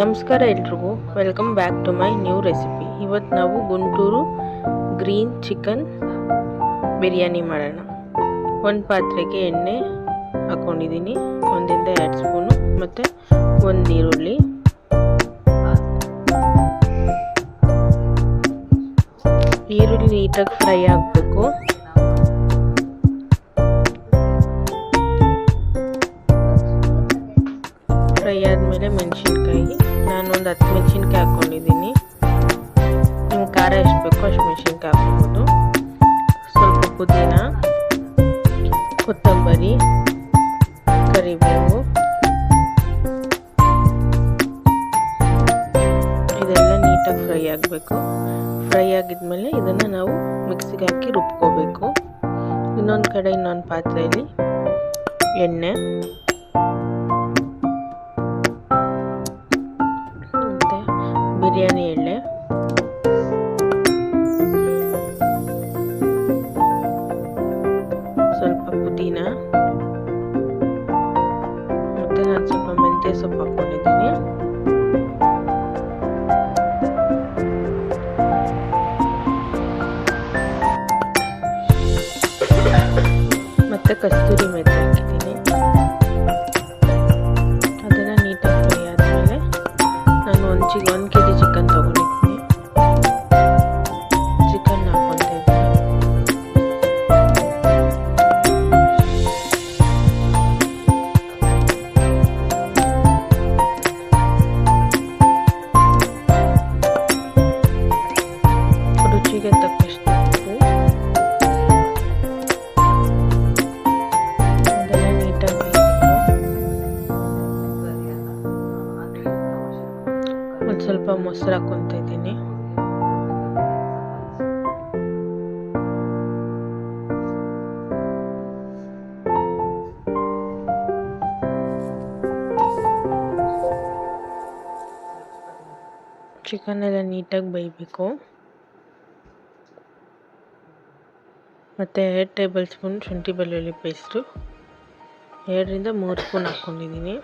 ನಮಸ್ಕಾರ ಎಲ್ರಿಗೂ, welcome back to my new recipe. ಇವತ್ತು ನಾವು ಗುಂಟೂರು ಗ್ರೀನ್ ಚಿಕನ್ ಬಿರಿಯಾನಿ ಮಾಡೋಣ. ಒಂದು ಪಾತ್ರೆಗೆ ಎಣ್ಣೆ ಹಾಕ್ಕೊಂಡಿದ್ದೀನಿ, 1-2 ಸ್ಪೂನು, ಮತ್ತು ಒಂದು ಈರುಳ್ಳಿ. ಈರುಳ್ಳಿ ನೀಟಾಗಿ ಫ್ರೈ ಆಗಬೇಕು. ಫ್ರೈ ಆದಮೇಲೆ ಮೆಣಸಿನ್ಕಾಯಿ, ನಾನು ಒಂದು 10 ಮೆಣಸಿನ್ಕಾಯಿ ಹಾಕ್ಕೊಂಡಿದ್ದೀನಿ. ನೀವು ಖಾರ ಎಷ್ಟು ಬೇಕೋ ಅಷ್ಟು ಮೆಣಸಿನ್ಕಾಯಿ ಹಾಕ್ಬೋದು. ಸ್ವಲ್ಪ ಪುದೀನ, ಕೊತ್ತಂಬರಿ, ಕರಿಬೇವು, ಇದೆಲ್ಲ ನೀಟಾಗಿ ಫ್ರೈ ಆಗಬೇಕು. ಫ್ರೈ ಆಗಿದ್ಮೇಲೆ ಇದನ್ನು ನಾವು ಮಿಕ್ಸಿಗೆ ಹಾಕಿ ರುಬ್ಕೋಬೇಕು. ಇನ್ನೊಂದು ಕಡೆ ಇನ್ನೊಂದು ಪಾತ್ರೆಯಲ್ಲಿ ಎಣ್ಣೆ, ಬಿರಿಯಾನಿ ಎಣ್ಣೆ, ಸ್ವಲ್ಪ ಪುದೀನ, ಮತ್ತು ನಾನು ಸ್ವಲ್ಪ ಮೆಂತ್ಯ ಸೊಪ್ಪು ಹಾಕ್ಕೊಂಡಿದ್ದೀನಿ. ಮತ್ತು ಕಸ್ತೂರಿ ಮೆಂತ್ಯ ಹಾಕಿದ್ದೀನಿ. ಅದನ್ನು ನೀಟಾಗಿ ಫ್ರೈ ಆದಮೇಲೆ ನಾನು 1 kg ಚಿಕನ್ ತೊಗೊಂಡಿದ್ದೀನಿ. ಚಿಕನ್ ಹಾಕ್ಕೊತಾ ಇದ್ದೀನಿ. ರುಚಿಗೆ ತಕ್ಕಷ್ಟು ಉಪ್ಪು. ಅದೆಲ್ಲ ನೀಟಾಗಿ ಒಂದು ಸ್ವಲ್ಪ ಮೊಸರು ಹಾಕ್ಕೊತಾ ಇದ್ದೀನಿ. ಚಿಕನ್ ಎಲ್ಲ ನೀಟಾಗಿ ಬೇಯಬೇಕು. ಮತ್ತು 2 ಟೇಬಲ್ ಸ್ಪೂನ್ ಶುಂಠಿ ಬೆಳ್ಳುಳ್ಳಿ ಪೇಸ್ಟು, 2-3 ಸ್ಪೂನ್ ಹಾಕ್ಕೊಂಡಿದ್ದೀನಿ.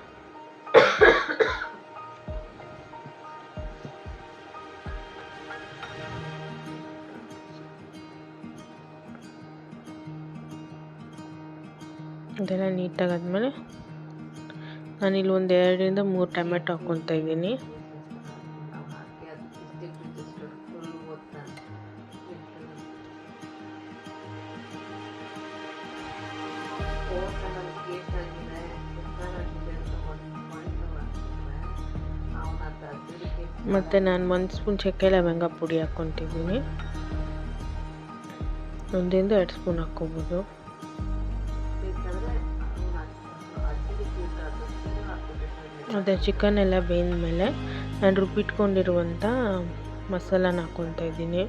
ಇದೆಲ್ಲ ನೀಟಾಗಿ ಆದಮೇಲೆ ನಾನಿಲ್ಲಿ ಒಂದು 2-3 ಟೊಮೆಟೊ ಹಾಕ್ಕೊತಾ ಇದ್ದೀನಿ. ಮತ್ತು ನಾನು 1 ಸ್ಪೂನ್ ಚಕ್ಕೆ ಲವಂಗ ಪುಡಿ ಹಾಕ್ಕೊತಿದ್ದೀನಿ. 1-2 ಸ್ಪೂನ್ ಹಾಕ್ಕೋಬೋದು. ಮತ್ತು ಚಿಕನ್ ಎಲ್ಲ ಬೇಯ್ದ ಮೇಲೆ ನಾನು ರುಬ್ಬಿಟ್ಕೊಂಡಿರುವಂಥ ಮಸಾಲಾನ ಹಾಕ್ಕೊತಾ ಇದ್ದೀನಿ.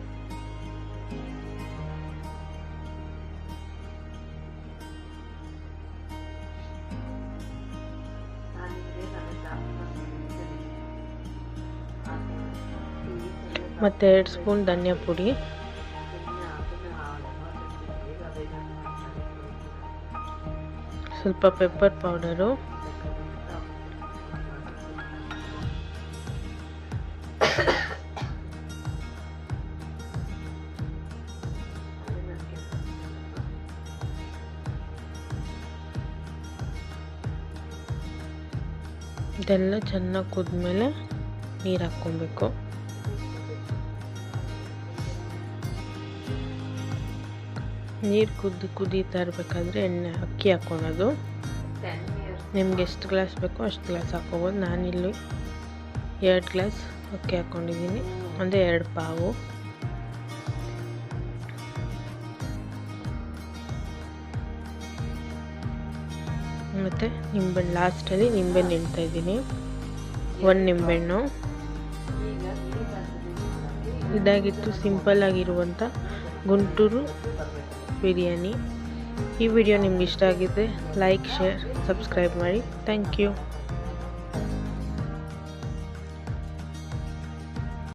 ಮತ್ತು 2 ಸ್ಪೂನ್ ಧನಿಯಾ ಪುಡಿ, ಸ್ವಲ್ಪ ಪೆಪ್ಪರ್ ಪೌಡರು, ಇದೆಲ್ಲ ಚೆನ್ನಾಗಿ ಕುದ್ಮೇಲೆ ನೀರು ಹಾಕ್ಕೊಬೇಕು. ನೀರು ಕುದೀತಾ ಇರಬೇಕಾದ್ರೆ ಅಕ್ಕಿ ಹಾಕ್ಕೊಳೋದು. ನಿಮ್ಗೆ ಎಷ್ಟು ಗ್ಲಾಸ್ ಬೇಕೋ ಅಷ್ಟು ಗ್ಲಾಸ್ ಹಾಕ್ಕೊಬೋದು. ನಾನಿಲ್ಲಿ 2 ಗ್ಲಾಸ್ ಅಕ್ಕಿ ಹಾಕ್ಕೊಂಡಿದ್ದೀನಿ, ಅಂದರೆ 2 ಪಾವು. ಮತ್ತು ನಿಂಬೆಹಣ್ಣು ಲಾಸ್ಟಲ್ಲಿ ನಿಂಬೆಹಣ್ಣು ಇಡ್ತಾ ಇದ್ದೀನಿ, 1 ನಿಂಬೆಹಣ್ಣು. ಇದಾಗಿತ್ತು ಸಿಂಪಲ್ ಆಗಿರುವಂಥ ಗುಂಟೂರು ಬಿರಿಯಾನಿ. ಈ ವಿಡಿಯೋ ನಿಮ್ಗೆ ಇಷ್ಟ ಆಗಿದ್ದರೆ ಲೈಕ್, ಶೇರ್, ಸಬ್ಸ್ಕ್ರೈಬ್ ಮಾಡಿ. Thank you.